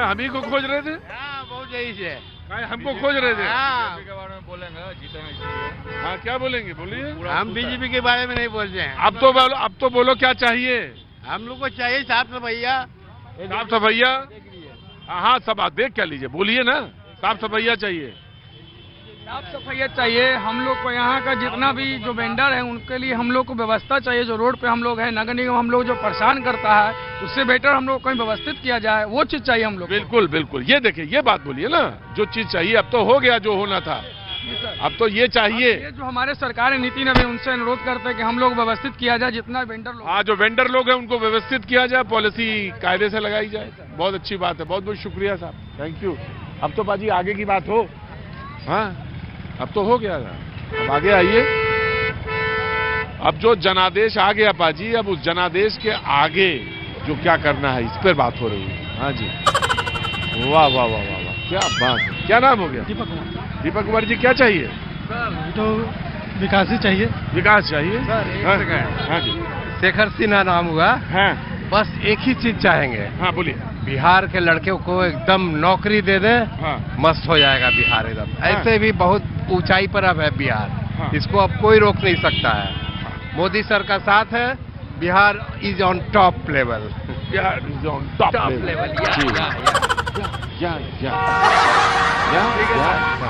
हम ही को खोज रहे थे। हाँ, बहुत यही से हमको खोज रहे थे। हाँ, के बारे में बोलेंगे, जीतेंगे इसलिए। हाँ, क्या बोलेंगे, बोलिए। हम बीजेपी के बारे में नहीं बोल रहे हैं। अब तो बोलो क्या चाहिए। हम लोग को चाहिए साफ सफाइया। साफ सफाइया। हाँ, सब आप देख क्या लीजिए, बोलिए ना। साफ सफाइया चाहिए। साफ सफाई चाहिए। हम लोग को यहाँ का जितना भी जो वेंडर है उनके लिए हम लोग को व्यवस्था चाहिए। जो रोड पे हम लोग हैं, नगर निगम हम लोग जो परेशान करता है, उससे बेटर हम लोग कहीं व्यवस्थित किया जाए, वो चीज चाहिए हम लोग। बिल्कुल बिल्कुल, ये देखिए, ये बात बोलिए ना, जो चीज चाहिए। अब तो हो गया जो होना था, अब तो ये चाहिए। ये जो हमारे सरकार नीति ने भी उनसे अनुरोध करते हैं कि हम लोग व्यवस्थित किया जाए, जितना वेंडर लोग। हाँ, जो वेंडर लोग हैं उनको व्यवस्थित किया जाए, पॉलिसी कायदे से लगाई जाए। बहुत अच्छी बात है, बहुत बहुत शुक्रिया साहब, थैंक यू। अब तो बाजी आगे की बात हो। हाँ, अब तो हो गया था, अब आगे आइए। अब जो जनादेश आ गया पाजी, अब उस जनादेश के आगे जो क्या करना है इस पर बात हो रही है। हाँ जी, वाह वाह वाह वाह वाह, क्या बात है। क्या नाम हो गया? दीपक कुमार। दीपक कुमार जी, क्या चाहिए? सर तो विकास ही चाहिए। विकास चाहिए सर, एक हाँ, सेकंड। हाँ जी, शेखर सिन्हा नाम हुआ। हाँ बस एक ही चीज चाहेंगे, हाँ, बोलिए। बिहार के लड़के को एकदम नौकरी दे दे, हाँ मस्त हो जाएगा बिहार एकदम। ऐसे भी बहुत ऊंचाई पर अब है बिहार, हाँ। इसको अब कोई रोक नहीं सकता है। मोदी सर का साथ है, Bihar is on top level. Bihar is on top level.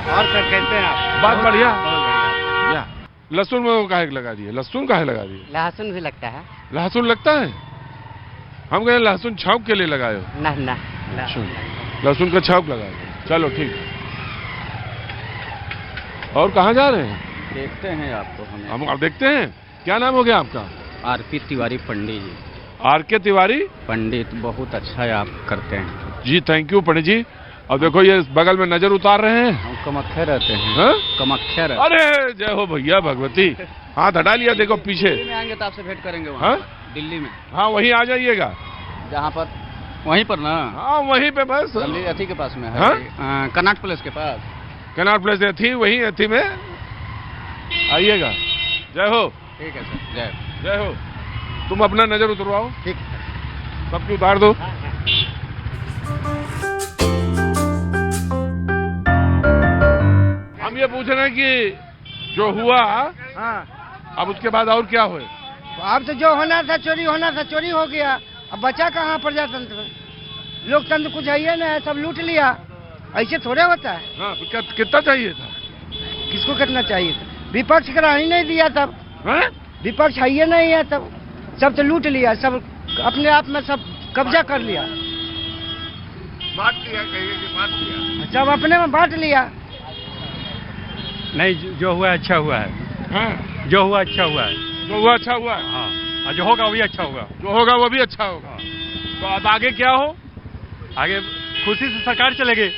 और सर कहते हैं आप? बात बढ़िया। या लहसुन में काहे लगा दिए? लहसुन काहे लगा दिए? लहसुन भी लगता है। लहसुन लगता है? हम कहें लहसुन छौंक के लिए लगाए हो। ना ना लहसुन का छौंक लगा दो, चलो ठीक। और कहाँ जा रहे हैं? देखते हैं आपको हमें। हम अब देखते हैं। क्या नाम हो गया आपका? आरपी तिवारी पंडित जी। आर.के. तिवारी पंडित, बहुत अच्छा है आप करते हैं जी, थैंक यू पंडित जी। अब देखो ये बगल में नजर उतार रहे हैं। हम कमख्या रहते हैं। हाँ? कमख्या रहते अरे जय हो भैया भगवती, हाथ हटा लिया, देखो पीछे। दिल्ली में आएंगे तो आपसे भेंट करेंगे वहाँ हाँ? दिल्ली में, हाँ, वहीं आ जाइएगा। जहाँ पर वहीं पर ना, हाँ, वहीं पे बस। दिल्ली अथी के पास में है। हाँ? कनाट प्लेस के पास। कनाट प्लेस थी, वहीं थी में आइएगा। जय हो। ठीक है सर, जय। जय हो। तुम अपना नजर उतरवाओ, ठीक। सबकी उतार दो। हम ये पूछ रहे हैं कि जो हुआ, हाँ, अब उसके बाद और क्या हुए? अब तो जो होना था चोरी हो गया। अब बचा कहाँ प्रजातंत्र? लोकतंत्र कुछ है ही नहीं, सब लूट लिया। ऐसे थोड़े होता है। हाँ, तो कितना चाहिए था? किसको कितना चाहिए था? विपक्ष करा ही नहीं दिया तब। हाँ? विपक्ष है ही नहीं है तब, सब तो लूट लिया, सब अपने आप में सब कब्जा कर लिया, बांट लिया, कहिए कि बांट लिया। सब अपने में बांट लिया। नहीं, जो हुआ अच्छा हुआ है। हाँ, जो हुआ अच्छा हुआ है। जो हुआ अच्छा हुआ है। हाँ, और जो होगा वो भी अच्छा होगा। जो होगा वो भी अच्छा होगा। तो अब आगे क्या हो? आगे खुशी से सरकार चलेगी।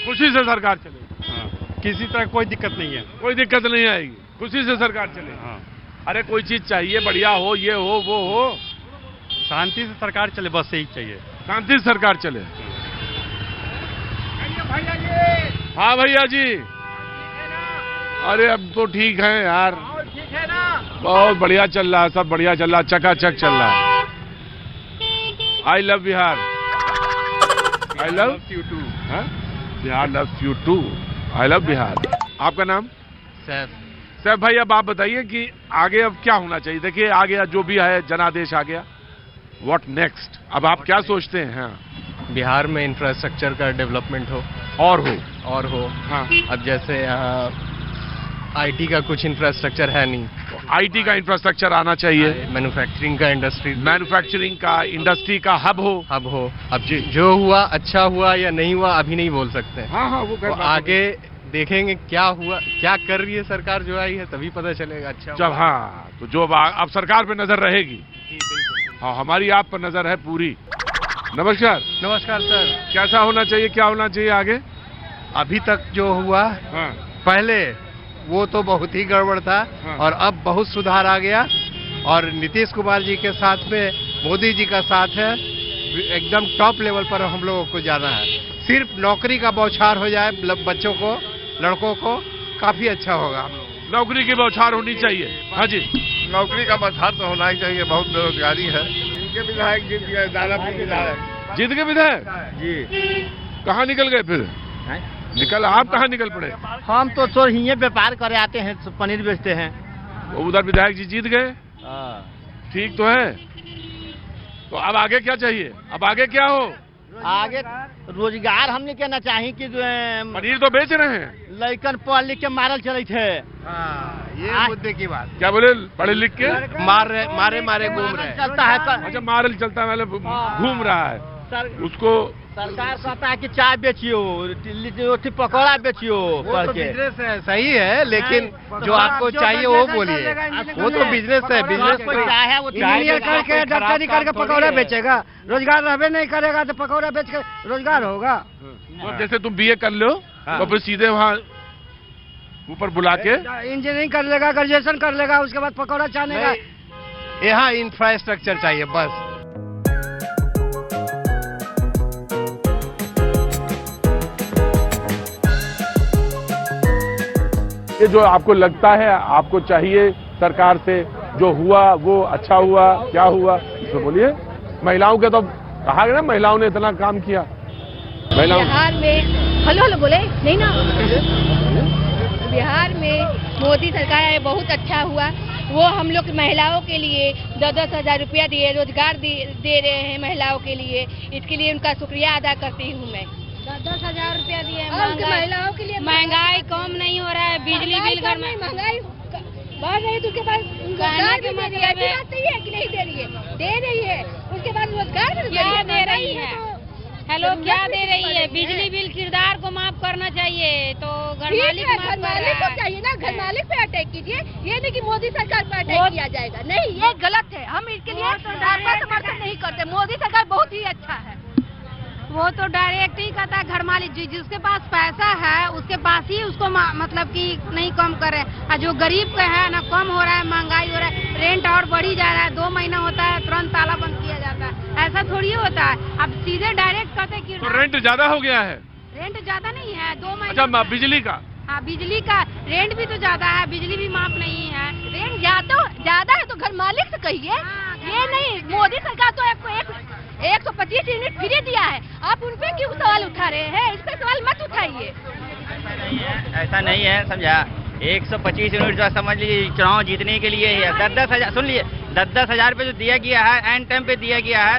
खुशी से सरकार चलेगी। हाँ, किसी तरह कोई दिक्कत नहीं है। कोई दिक्कत नहीं आएगी, खुशी से सरकार चलेगी। हाँ, अरे कोई चीज चाहिए, बढ़िया हो, ये हो वो हो, शांति से सरकार चले, बस यही चाहिए। शांति से सरकार चले। हाँ भैया जी, अरे अब तो ठीक है यार, बहुत बढ़िया चल रहा है, सब बढ़िया चल रहा है, चकाचक चल रहा है। I love Bihar. I love you too. Bihar loves you too. I love Bihar. आपका नाम? सैफ। सैफ भाई, अब आप बताइए कि आगे अब क्या होना चाहिए? देखिए आ गया जो भी है, जनादेश आ गया, व्हाट नेक्स्ट? अब आप क्या सोचते हैं? हाँ, बिहार में इंफ्रास्ट्रक्चर का डेवलपमेंट हो और हो। हाँ, अब जैसे आईटी का कुछ इंफ्रास्ट्रक्चर है नहीं, आईटी का इंफ्रास्ट्रक्चर आना चाहिए। मैन्युफैक्चरिंग का मैन्युफैक्चरिंग का, इंडस्ट्री का हब हो। अब जो हुआ अच्छा हुआ या नहीं हुआ अभी नहीं बोल सकते। हाँ हाँ, वो तो आगे देखेंगे क्या हुआ, क्या कर रही है सरकार जो आई है, तभी पता चलेगा। अच्छा जब हाँ, तो जो अब सरकार पे नजर रहेगी। हाँ, हमारी आप पर नजर है पूरी। नमस्कार। नमस्कार सर। कैसा होना चाहिए, क्या होना चाहिए आगे? अभी तक जो हुआ हाँ, पहले वो तो बहुत ही गड़बड़ था। हाँ। और अब बहुत सुधार आ गया, और नीतीश कुमार जी के साथ में मोदी जी का साथ है, एकदम टॉप लेवल पर हम लोगों को जाना है। सिर्फ नौकरी का बौछार हो जाए बच्चों को, लड़कों को, काफी अच्छा होगा हम लोग। नौकरी की बौछार होनी चाहिए। हाँ जी, नौकरी का बौछार तो होना ही चाहिए, बहुत बेरोजगारी है। इनके विधायक जीत गए, दानापुर विधायक। जीत गए विधायक जी। कहाँ निकल गए फिर? निकल आप कहाँ निकल पड़े? हम तो चोर ही व्यापार करे आते हैं, पनीर बेचते हैं। उधर विधायक जी जीत गए, ठीक तो है। तो अब आगे क्या चाहिए? अब आगे क्या हो? आगे रोजगार हमने कहना चाहिए कि जो पनीर तो बेच रहे हैं, लड़कन पढ़ लिख के मारल चले थे। ये मुद्दे की बात। क्या बोले? पढ़े लिख के मारे घूम रहे हैं। चलता है अच्छा, मारल चलता है, मतलब घूम रहा है उसको। सरकार कहता है कि चाय बेचियो, रोटी पकौड़ा बेचियो। वो तो बिजनेस है, सही है, लेकिन जो आपको चाहिए वो बोलिए। वो तो बिजनेस है, बिजनेस कोई चाय है वो चाय इंजीनियर करके डॉक्टरी करके पकौड़ा बेचेगा, रोजगार रहबे नहीं करेगा तो पकौड़ा बेच के रोजगार होगा। तो जैसे तुम बीए कर लो तो फिर सीधे वहाँ ऊपर बुला के इंजीनियरिंग कर लेगा, ग्रेजुएशन कर लेगा, उसके बाद पकौड़ा छानेगा। यहाँ इंफ्रास्ट्रक्चर चाहिए बस। ये जो आपको लगता है, आपको चाहिए सरकार से, जो हुआ वो अच्छा हुआ, क्या हुआ, इसको बोलिए। महिलाओं के तो कहा गया ना, महिलाओं ने इतना काम किया। महिलाओं बिहार में हेलो हेलो बोले नहीं ना, बिहार में मोदी सरकार है, बहुत अच्छा हुआ। वो हम लोग महिलाओं के लिए 10-10 हजार रुपया दिए, रोजगार दे रहे हैं महिलाओं के लिए। इसके लिए उनका शुक्रिया अदा करती हूँ मैं। 10-10 हजार रुपया दिए महिलाओं के लिए महंगाई कम नहीं हो रहा है, बिजली बिल घर में महंगाई बढ़ रही है, तो उसके बाद रोजगार भी दे रही है। ऐसी बात नहीं है कि नहीं दे रही है, दे रही है। उसके बाद रोजगार भी क्या दे रही है? हेलो, क्या दे रही है? बिजली बिल किरदार को माफ करना चाहिए, तो घर मालिक घर मालिक को चाहिए ना, घर मालिक पे अटैक कीजिए। ये नहीं कि मोदी सरकार पे अटैक किया जाएगा, नहीं, ये गलत है। हम इसके लिए समर्थन नहीं करते। मोदी सरकार बहुत ही अच्छा है। वो तो डायरेक्ट ही कहता है घर मालिक जिसके पास पैसा है उसके पास ही उसको मतलब कि नहीं कम करे। और जो गरीब का है ना, कम हो रहा है, महंगाई हो रहा है, रेंट और बढ़ी जा रहा है। 2 महीना होता है तुरंत ताला बंद किया जाता है, ऐसा थोड़ी होता है। अब सीधे डायरेक्ट कहते कि तो रेंट ज्यादा हो गया है। रेंट ज्यादा नहीं है, 2 महीने। अच्छा, बिजली का? हाँ, बिजली का रेंट भी तो ज्यादा है, बिजली भी माफ नहीं है। रेंट ज्यादा है तो घर मालिक से कहिए, ये नहीं। मोदी सरकार तो आपको 125 यूनिट फ्री दिया है, आप उन पे क्यों सवाल उठा रहे हैं? इस पे सवाल मत उठाइए। ऐसा नहीं है, समझा। 125 यूनिट जो समझ लीजिए चुनाव जीतने के लिए है। 10-10 हजार, सुन लीजिए, 10-10 हजार पे जो दिया गया है, एंड टाइम पे दिया गया है।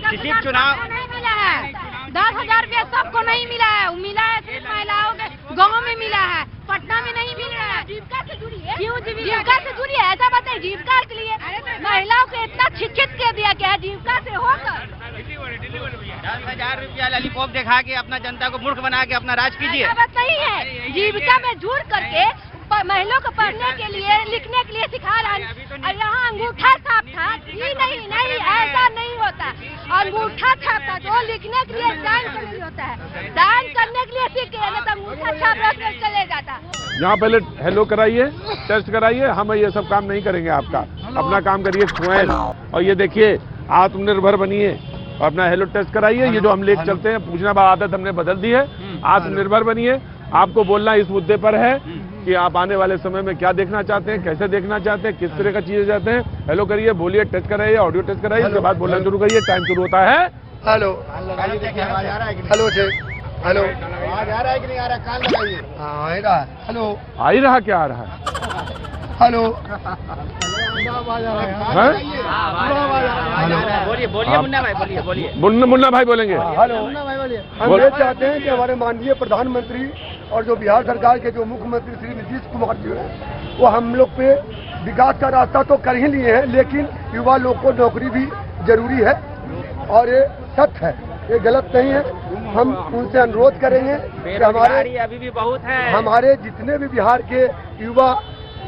किसी चुनाव नहीं मिला है, 10 हजार रुपया सबको नहीं मिला है। वो मिला है सिर्फ महिलाओं के गाँव में मिला है, पटना में नहीं मिल रहा है। जीविका से जुड़ी है, क्यों जीविका से जुड़ी है? ऐसा बताइए, जीविका के लिए महिलाओं को इतना शिक्षित कर दिया गया है, जीविका से होकर 10 हजार रुपया लॉलीपॉप दिखा के अपना जनता को मूर्ख बना के अपना राज कीजिए। ऐसा बात नहीं है। जीविका में जुड़ करके महिलाओं को पढ़ने के लिए, लिखने के लिए सिखा रहा है। और यहाँ अंगूठा छाप था, ये नहीं, ऐसा नहीं होता। अंगूठा छाप था तो लिखने के लिए दान करने होता है, दान करने के लिए सीख के तो अंगूठा छाप रखने चले जाता। यहाँ पहले हेलो कराइए, टेस्ट कराइए। हम ये सब काम नहीं करेंगे आपका, अपना काम करिए स्वयं। और ये देखिए, आत्मनिर्भर बनिए और अपना हेलो टेस्ट कराइए। ये जो हम लेके चलते हैं, पूछना आदत हमने बदल दी है। आत्मनिर्भर बनिए। आपको बोलना इस मुद्दे पर है कि आप आने वाले समय में क्या देखना चाहते हैं, कैसे देखना चाहते हैं, किस तरह का चीजें चाहते हैं। हेलो करिए, बोलिए, टेस्ट कराइए, ऑडियो टेस्ट कराइए, उसके बाद बोलना शुरू करिए। टाइम शुरू होता है। हेलो हेलो जी, हेलो आवाज आ रहा है कि नहीं आ रहा? कान लगाइए। हाँ, आ रहा है। हेलो आ ही रहा, क्या आ रहा है? हेलो बोलिए मुन्ना भाई, बोलिए। मुन्ना भाई बोलेंगे। हेलो, हम ये चाहते हैं कि हमारे माननीय प्रधानमंत्री और जो बिहार सरकार के जो मुख्यमंत्री श्री नीतीश कुमार जी हैं, वो हम लोग पे विकास का रास्ता तो कर ही लिए हैं, लेकिन युवा लोग को नौकरी भी जरूरी है और ये सत्य है, ये गलत नहीं है। हम उनसे अनुरोध करेंगे कि हमारे अभी भी बहुत है, हमारे जितने भी बिहार के युवा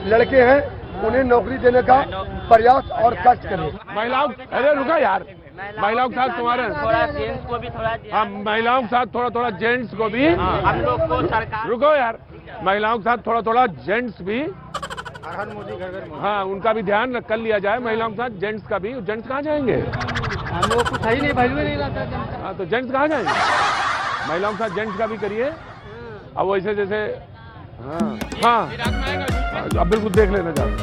लड़के हैं उन्हें नौकरी देने का प्रयास और कष्ट करें। महिलाओं, अरे रुका यार, महिलाओं के साथ तुम्हारे थोड़ा जेंट्स को भी थोड़ा, हाँ, महिलाओं के साथ थोड़ा जेंट्स को भी। हम लोग को सरकार, रुको यार, महिलाओं के साथ थोड़ा जेंट्स भी, हाँ, उनका भी ध्यान कर लिया जाए। महिलाओं के साथ जेंट्स का भी। जेंट्स कहाँ जाएंगे? हम लोग कुछ सही नहीं, वैल्यू नहीं रहता। हाँ, तो जेंट्स कहाँ जाएंगे? महिलाओं के साथ जेंट्स का भी करिए। अब वैसे जैसे हाँ, अब बिल्कुल देख लेना चाहिए।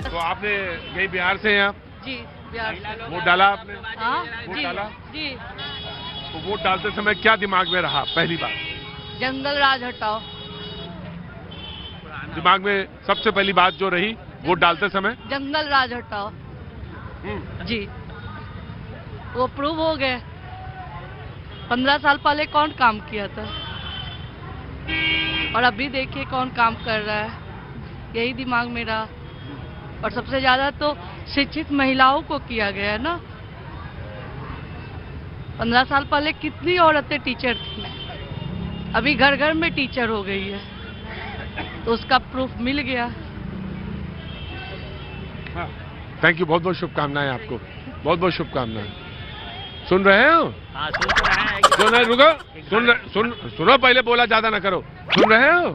तो आपने यही बिहार से हैं आप? जी बिहार से। वोट डाला आपने? हाँ वोट जी डाला? जी। तो वोट डालते समय क्या दिमाग में रहा पहली बार? जंगल राज हटाओ। दिमाग में सबसे पहली बात जो रही वोट डालते समय? जंगल राज हटाओ जी। वो प्रूव हो गए। 15 साल पहले कौन काम किया था और अभी देखिए कौन काम कर रहा है, यही दिमाग में रहा। और सबसे ज्यादा तो शिक्षित महिलाओं को किया गया है ना। 15 साल पहले कितनी औरतें टीचर थी, अभी घर घर में टीचर हो गई है, तो उसका प्रूफ मिल गया। थैंक यू, बहुत बहुत शुभकामनाएं आपको, बहुत बहुत शुभकामनाएं। सुन रहे हो? हाँ सुन तो रहे हैं। सुन रहे, रुको, सुनो, पहले बोला ज्यादा ना करो। सुन रहे हो?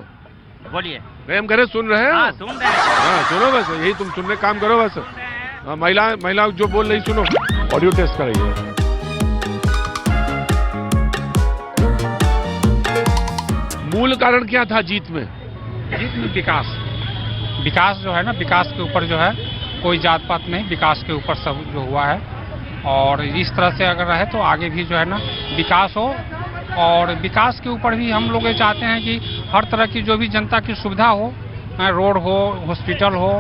बोलिए। प्रेम करे, सुन रहे हो? हाँ सुन रहे हैं। हाँ सुनो, बस यही तुम सुनने काम करो बस। हाँ, महिला जो बोल रही सुनो, ऑडियो टेस्ट कर रही है। मूल कारण क्या था जीत में? जीत में विकास जो है ना, विकास के ऊपर जो है कोई जात पात नहीं, विकास के ऊपर सब जो हुआ है। और इस तरह से अगर रहे तो आगे भी जो है ना विकास हो। और विकास के ऊपर भी हम लोग ये चाहते हैं कि हर तरह की जो भी जनता की सुविधा हो, रोड हो, हॉस्पिटल हो,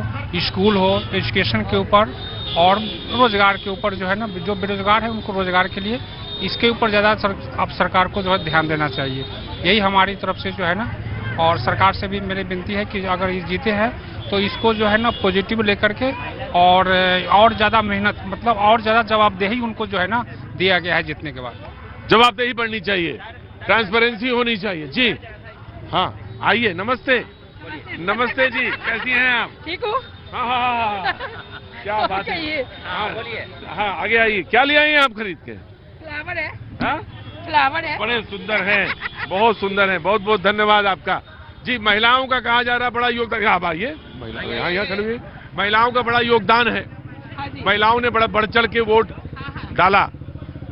स्कूल हो, एजुकेशन के ऊपर और रोजगार के ऊपर जो है ना, जो बेरोजगार है उनको रोजगार के लिए, इसके ऊपर ज़्यादा अब सरकार को जो है ध्यान देना चाहिए। यही हमारी तरफ से जो है ना, और सरकार से भी मेरी विनती है कि अगर ये जीते हैं तो इसको जो है ना पॉजिटिव लेकर के और ज़्यादा मेहनत, मतलब और ज़्यादा जवाबदेही उनको जो है ना दिया गया है जीतने के बाद। जवाबदेही बढ़नी चाहिए, ट्रांसपेरेंसी होनी चाहिए। जी हाँ, आइए। नमस्ते। नमस्ते जी, कैसी हैं आप? ठीक हूँ। हाँ, क्या बात है। हाँ बोलिए। हाँ, आगे आइए। क्या ले आई हैं आप खरीद के? फ्लावर है। हाँ, फ्लावर है। बड़े सुंदर हैं, बहुत सुंदर हैं। बहुत बहुत धन्यवाद आपका। जी, महिलाओं का कहा जा रहा है बड़ा योगदान। आप आइए, यहाँ खड़ी हुई। महिलाओं का बड़ा योगदान है। महिलाओं ने बड़ा बढ़ चढ़ के वोट डाला,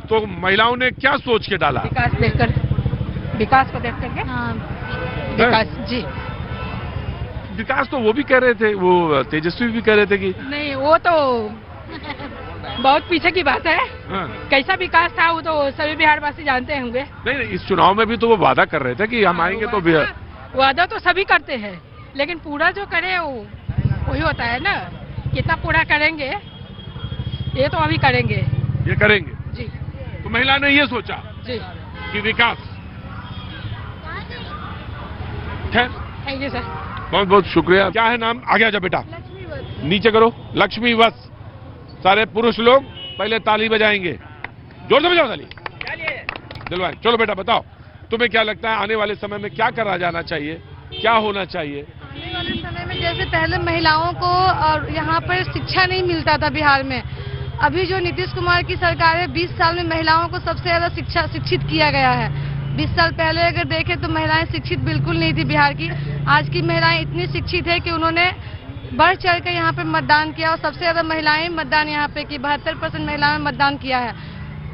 तो महिलाओं ने क्या सोच के डाला? विकास देखकर, विकास को देख करके। हाँ, विकास जी। विकास तो वो भी कह रहे थे, वो तेजस्वी भी कह रहे थे कि नहीं, वो तो बहुत पीछे की बात है। हाँ। कैसा विकास था वो तो सभी बिहारवासी जानते होंगे। नहीं, इस चुनाव में भी तो वो वादा कर रहे थे कि हम आएंगे तो बिहार। वादा तो सभी करते हैं, लेकिन पूरा जो करे वो वही होता है ना। कितना पूरा करेंगे, ये तो अभी करेंगे। ये करेंगे जी। तो महिला ने ये सोचा जी कि विकास। Thank you sir. बहुत बहुत शुक्रिया। क्या है नाम? आगे आ जा बेटा, नीचे करो। लक्ष्मी वत्स। सारे पुरुष लोग पहले ताली बजाएंगे, जोर से बजाओ ताली। दिलवाए। चलो बेटा, बताओ तुम्हें क्या लगता है आने वाले समय में क्या करा जाना चाहिए, क्या होना चाहिए? आने वाले समय में जैसे पहले महिलाओं को और यहाँ पर शिक्षा नहीं मिलता था बिहार में, अभी जो नीतीश कुमार की सरकार है 20 साल में महिलाओं को सबसे ज्यादा शिक्षित किया गया है। 20 साल पहले अगर देखें तो महिलाएं शिक्षित बिल्कुल नहीं थी बिहार की। आज की महिलाएं इतनी शिक्षित है कि उन्होंने बढ़ चढ़ कर यहाँ पे मतदान किया, और सबसे ज्यादा महिलाएं मतदान यहाँ पे की 72% महिलाओं ने मतदान किया है।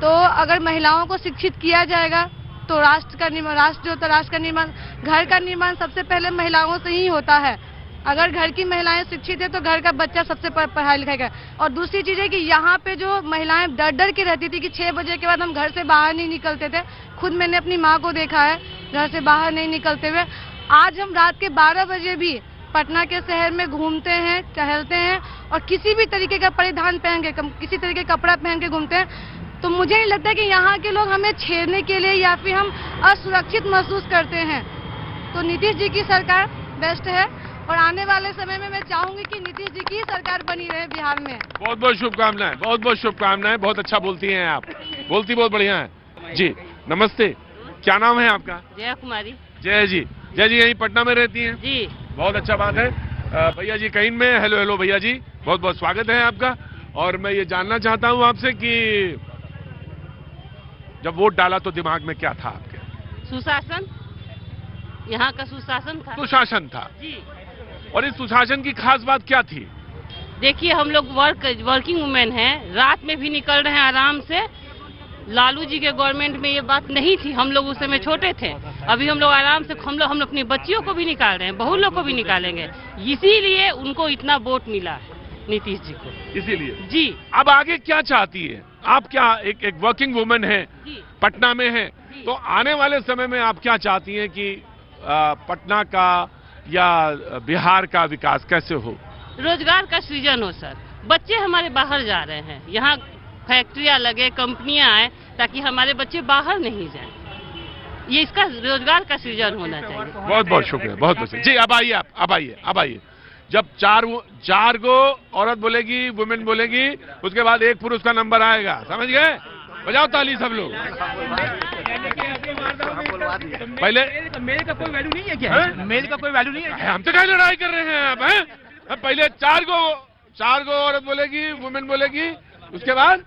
तो अगर महिलाओं को शिक्षित किया जाएगा तो राष्ट्र का निर्माण, घर का निर्माण सबसे पहले महिलाओं से ही होता है। अगर घर की महिलाएं शिक्षित है तो घर का बच्चा सबसे पढ़ाई लिखाएगा। और दूसरी चीज है कि यहाँ पे जो महिलाएं डर डर के रहती थी कि 6 बजे के बाद हम घर से बाहर नहीं निकलते थे। खुद मैंने अपनी माँ को देखा है घर से बाहर नहीं निकलते हुए। आज हम रात के 12 बजे भी पटना के शहर में घूमते हैं, टहलते हैं और किसी भी तरीके का परिधान पहन के, किसी तरीके का कपड़ा पहन के घूमते हैं। तो मुझे नहीं लगता कि यहाँ के लोग हमें छेड़ने के लिए या फिर हम असुरक्षित महसूस करते हैं। तो नीतीश जी की सरकार बेस्ट है, और आने वाले समय में मैं चाहूंगी कि नीतीश जी की सरकार बनी रहे बिहार में। बहुत बहुत शुभकामनाएं, बहुत बहुत शुभकामनाएं। बहुत अच्छा बोलती हैं आप, बोलती बहुत बढ़िया है। जी नमस्ते, क्या नाम है आपका? जय कुमारी। जय जी। जय जी यहीं पटना में रहती हैं? जी। बहुत अच्छा बात है। भैया जी कहीं में। हेलो हेलो भैया जी, बहुत बहुत स्वागत है आपका। और मैं ये जानना चाहता हूँ आपसे कि जब वोट डाला तो दिमाग में क्या था आपके? सुशासन, यहाँ का सुशासन था। सुशासन था जी। और इस सुशासन की खास बात क्या थी? देखिए हम लोग वर्किंग वुमेन हैं, रात में भी निकल रहे हैं आराम से। लालू जी के गवर्नमेंट में ये बात नहीं थी, हम लोग उस समय छोटे थे। अभी हम लोग आराम से हम लोग अपनी बच्चियों को भी निकाल रहे हैं, बहू लोग को भी निकालेंगे, इसीलिए उनको इतना वोट मिला। नीतीश जी को। इसीलिए जी। अब आगे क्या चाहती है आप? क्या एक वर्किंग वुमेन है, पटना में है, तो आने वाले समय में आप क्या चाहती हैं कि पटना का या बिहार का विकास कैसे हो? रोजगार का सृजन हो सर। बच्चे हमारे बाहर जा रहे हैं, यहाँ फैक्ट्रियां लगे, कंपनियां आए, ताकि हमारे बच्चे बाहर नहीं जाएं। ये इसका रोजगार का सृजन होना चाहिए। बहुत बहुत शुक्रिया, बहुत बहुत जी। अब आइए आप, अब आइए। जब चार गो औरत बोलेगी, वुमेन बोलेगी, उसके बाद एक पुरुष का नंबर आएगा, समझ गए? बजाओ ताली सब लोग। पहले मेल का कोई वैल्यू नहीं है क्या? मेल का कोई वैल्यू नहीं है? हम तो क्या लड़ाई कर रहे हैं अब पहले चार गो औरत बोलेगी, वुमेन बोलेगी, उसके बाद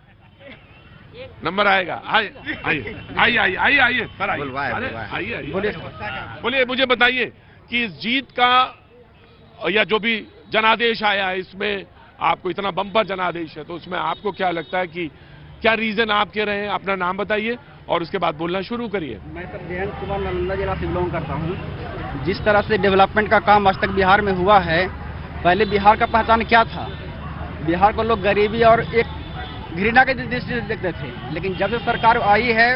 नंबर आएगा। आइए सर, आइए बोलिए। मुझे बताइए कि इस जीत का या जो भी जनादेश आया है, इसमें आपको इतना बम्पर जनादेश है, तो उसमें आपको क्या लगता है कि क्या रीजन आपके रहे? अपना नाम बताइए और उसके बाद बोलना शुरू करिए। मैं सर जयंत कुमार नालंदा जिला से बिलोंग करता हूँ। जिस तरह से डेवलपमेंट का काम आज तक बिहार में हुआ है, पहले बिहार का पहचान क्या था? बिहार को लोग गरीबी और एक घृणा के दृष्टि से देखते थे, लेकिन जब से सरकार आई है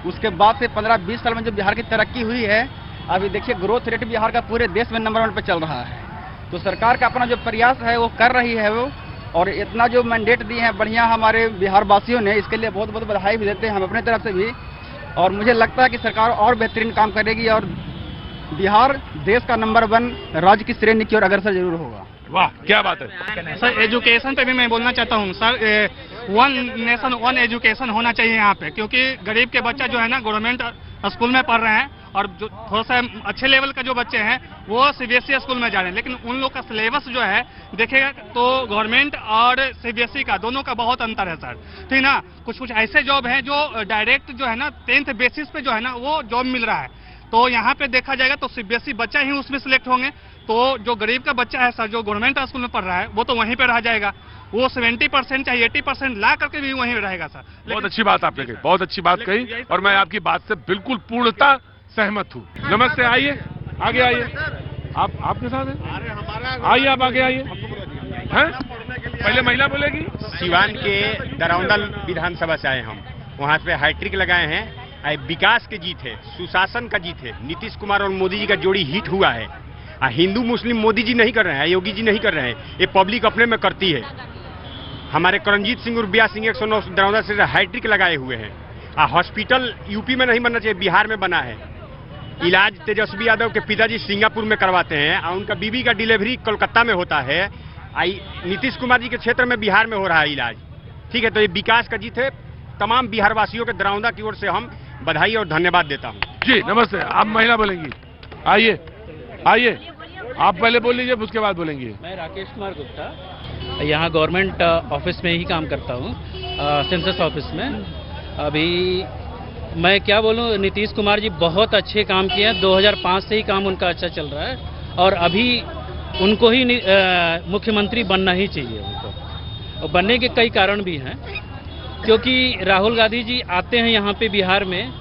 उसके बाद से 15-20 साल में जो बिहार की तरक्की हुई है, अभी देखिए ग्रोथ रेट बिहार का पूरे देश में नंबर 1 पे चल रहा है। तो सरकार का अपना जो प्रयास है वो कर रही है वो, और इतना जो मैंडेट दिए हैं बढ़िया हमारे बिहार वासियों ने, इसके लिए बहुत बहुत बधाई भी देते हैं हम अपने तरफ से भी। और मुझे लगता है कि सरकार और बेहतरीन काम करेगी और बिहार देश का नंबर 1 राज्य की श्रेणी की ओर अग्रसर जरूर होगा। वाह, क्या बात है सर। एजुकेशन पे भी मैं बोलना चाहता हूँ सर, 1 नेशन 1 एजुकेशन होना चाहिए यहाँ पे, क्योंकि गरीब के बच्चा जो है ना गवर्नमेंट स्कूल में पढ़ रहे हैं, और जो थोड़ा सा अच्छे लेवल का जो बच्चे हैं वो सीबीएसई स्कूल में जा रहे हैं, लेकिन उन लोग का सिलेबस जो है देखेगा तो गवर्नमेंट और सीबीएसई का दोनों का बहुत अंतर है सर, ठीक ना। कुछ ऐसे जॉब हैं जो डायरेक्ट जो है ना 10th बेसिस पे जो है ना वो जॉब मिल रहा है, तो यहाँ पे देखा जाएगा तो सीबीएसई बच्चा ही उसमें सिलेक्ट होंगे, तो जो गरीब का बच्चा है सर जो गवर्नमेंट स्कूल में पढ़ रहा है वो तो वहीं पे रह जाएगा, वो 70% चाहे 80% ला करके भी वहीं रहेगा सर। बहुत अच्छी बात आपने कही, बहुत अच्छी बात कही, और मैं आपकी बात से बिल्कुल पूर्णतः सहमत हूँ। नमस्ते, आइए आगे आइए। आपके साथ हैं? आइए आप आगे आइए। हैं? पहले महिला बोलेगी। सिवान के दरौंदा विधानसभा से आए हम, वहाँ पे हैट्रिक लगाए हैं। विकास की जीत है, सुशासन का जीत है। नीतीश कुमार और मोदी जी का जोड़ी हिट हुआ है। हिंदू मुस्लिम मोदी जी नहीं कर रहे हैं, योगी जी नहीं कर रहे हैं, ये पब्लिक अपने में करती है। हमारे करणजीत सिंह और बिया सिंह 109 दरौंदा से हैट्रिक लगाए हुए हैं। हॉस्पिटल यूपी में नहीं बनना चाहिए, बिहार में बना है। इलाज तेजस्वी यादव के पिताजी सिंगापुर में करवाते हैं और उनका बीबी का डिलीवरी कोलकाता में होता है। नीतीश कुमार जी के क्षेत्र में बिहार में हो रहा है इलाज, ठीक है। तो ये विकास का जीत है। तमाम बिहार वासियों के दरौंदा की ओर से हम बधाई और धन्यवाद देता हूँ। जी नमस्ते। आप महिला बोलेंगी। आइए आइए, आप पहले बोल लीजिए, उसके बाद बोलेंगे। मैं राकेश कुमार गुप्ता, यहाँ गवर्नमेंट ऑफिस में ही काम करता हूँ, सेंसस ऑफिस में। अभी मैं क्या बोलूँ, नीतीश कुमार जी बहुत अच्छे काम किए हैं। 2005 से ही काम उनका अच्छा चल रहा है, और अभी उनको ही मुख्यमंत्री बनना ही चाहिए उनको। और बनने के कई कारण भी हैं, क्योंकि राहुल गांधी जी आते हैं यहाँ पे बिहार में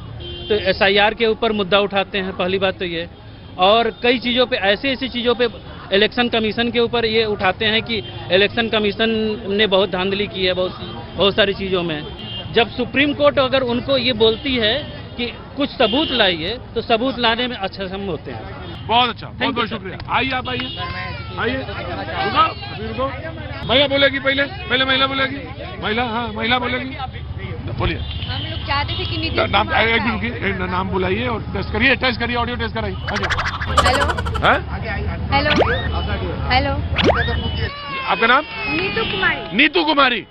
तो SIR के ऊपर मुद्दा उठाते हैं, पहली बात तो ये। और कई चीज़ों पे ऐसी चीज़ों पे इलेक्शन कमीशन के ऊपर ये उठाते हैं कि इलेक्शन कमीशन ने बहुत धांधली की है बहुत सारी चीज़ों में। जब सुप्रीम कोर्ट अगर उनको ये बोलती है कि कुछ सबूत लाइए, तो सबूत लाने में सक्षम होते हैं। बहुत अच्छा, बहुत बहुत शुक्रिया। आइए आप आइए आइए। रुको, महिला बोलेगी पहले महिला बोलेगी। महिला, हाँ महिला बोलेगी, बोलिए। हम लोग चाहते थे कि नीतीश नाम एक भी रुकिए, नाम बुलाइए और टेस्ट करिए, ऑडियो टेस्ट कराइए। हेलो हेलो हेलो, आपका नाम? नीतू कुमारी। नीतू कुमारी,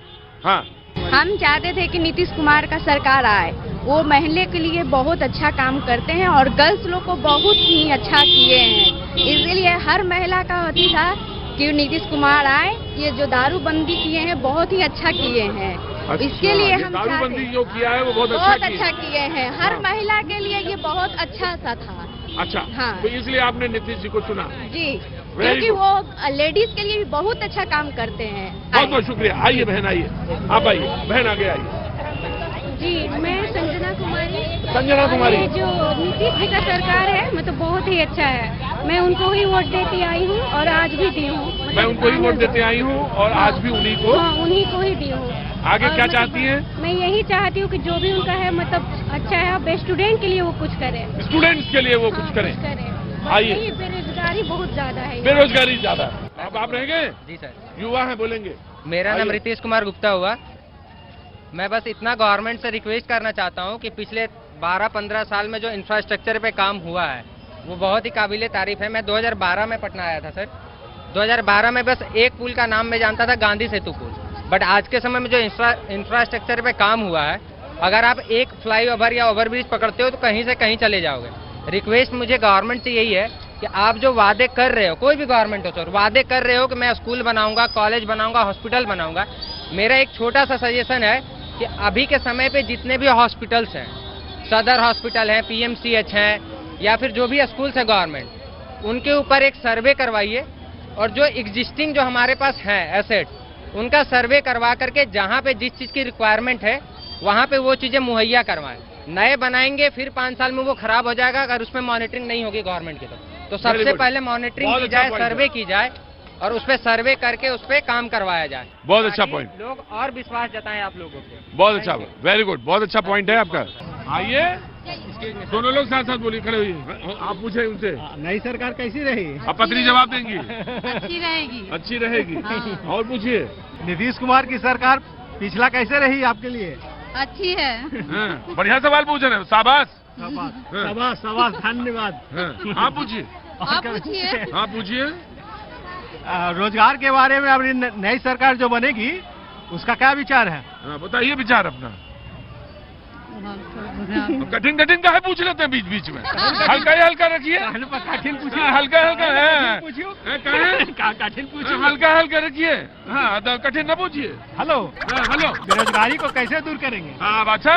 हाँ। हम चाहते थे कि नीतीश कुमार का सरकार आए, वो महिला के लिए बहुत अच्छा काम करते हैं और गर्ल्स लोग को बहुत ही अच्छा किए हैं। इसलिए हर महिला का होती था कि नीतीश कुमार आए, ये जो दारूबंदी किए हैं बहुत ही अच्छा किए हैं। अच्छा, इसके लिए हम दारूबंदी जो किया है वो बहुत अच्छा किए हैं। हर महिला के लिए ये बहुत अच्छा सा था। अच्छा, हाँ, तो इसलिए आपने नीतीश जी को चुना? जी, क्योंकि वो लेडीज के लिए भी बहुत अच्छा काम करते हैं। बहुत बहुत शुक्रिया। आइए बहन, आइए आप, आइए बहन, आगे आइए। जी, मैं संजना संजना कुमारी। संजना कुमारी। ये जो नीतीश जी का सरकार है मतलब बहुत ही अच्छा है। मैं उनको ही वोट देती आई हूँ और आज भी दी हूँ। मैं उनको ही वोट देते आई हूँ और आज भी उन्हीं को। हाँ, उन्हीं को ही दी हूँ। आगे क्या चाहती हैं? मैं यही चाहती हूँ कि जो भी उनका है मतलब अच्छा है, अब स्टूडेंट के लिए वो कुछ करे। स्टूडेंट्स के लिए वो कुछ करें। आइए। बेरोजगारी बहुत ज्यादा है। बेरोजगारी ज्यादा। अब आप रहेंगे? जी सर। युवा हैं, बोलेंगे। मेरा नाम रितेश कुमार गुप्ता हुआ। मैं बस इतना गवर्नमेंट से रिक्वेस्ट करना चाहता हूँ कि पिछले 12-15 साल में जो इंफ्रास्ट्रक्चर पे काम हुआ है वो बहुत ही काबिले तारीफ है। मैं 2012 में पटना आया था सर। 2012 में बस एक पुल का नाम मैं जानता था, गांधी सेतु पुल। बट आज के समय में जो इंफ्रास्ट्रक्चर पे काम हुआ है, अगर आप एक फ्लाईओवर या ओवरब्रिज पकड़ते हो तो कहीं से कहीं चले जाओगे। रिक्वेस्ट मुझे गवर्नमेंट से यही है कि आप जो वादे कर रहे हो, कोई भी गवर्नमेंट हो सर, वादे कर रहे हो कि मैं स्कूल बनाऊंगा, कॉलेज बनाऊंगा, हॉस्पिटल बनाऊंगा, मेरा एक छोटा सा सजेशन है कि अभी के समय पे जितने भी हॉस्पिटल्स हैं, सदर हॉस्पिटल है, PMCH हैं या फिर जो भी स्कूल्स हैं गवर्नमेंट, उनके ऊपर एक सर्वे करवाइए और जो एग्जिस्टिंग जो हमारे पास हैं एसेट, उनका सर्वे करवा करके जहाँ पे जिस चीज़ की रिक्वायरमेंट है वहाँ पे वो चीज़ें मुहैया करवाएं। नए बनाएंगे फिर 5 साल में वो खराब हो जाएगा अगर उसमें मॉनिटरिंग नहीं होगी गवर्नमेंट की। तो सबसे पहले मॉनिटरिंग की जाए, सर्वे की जाए और उस पर सर्वे करके उस पर काम करवाया जाए। बहुत अच्छा पॉइंट। लोग और विश्वास जताएं आप लोगों को। बहुत अच्छा, वेरी गुड, बहुत अच्छा पॉइंट है आपका। आइए दोनों लोग साथ साथ बोलिए, खड़े हुई। आप पूछे उनसे नई सरकार कैसी रही? अब पत्नी जवाब देंगी। अच्छी रहेगी। अच्छी रहेगी। और पूछिए। नीतीश कुमार की सरकार पिछला कैसे रही आपके लिए? अच्छी है। बढ़िया सवाल पूछ रहे हैं, शाबाश। शाबाश शाबाश, धन्यवाद। आप पूछिए। आप पूछिए। रोजगार के बारे में अपनी नई सरकार जो बनेगी उसका क्या विचार है? बताइए विचार अपना। कठिन कठिन का है पूछ लेते हैं बीच बीच में। हल्का ही हल्का रखिए। कठिन पूछिए। हल्का हल्का है। कठिन पूछिए। हल्का हल्का रखिए। हाँ, तो कठिन न पूछिए। Hello hello. बेरोजगारी को कैसे दूर करेंगे? हाँ अच्छा,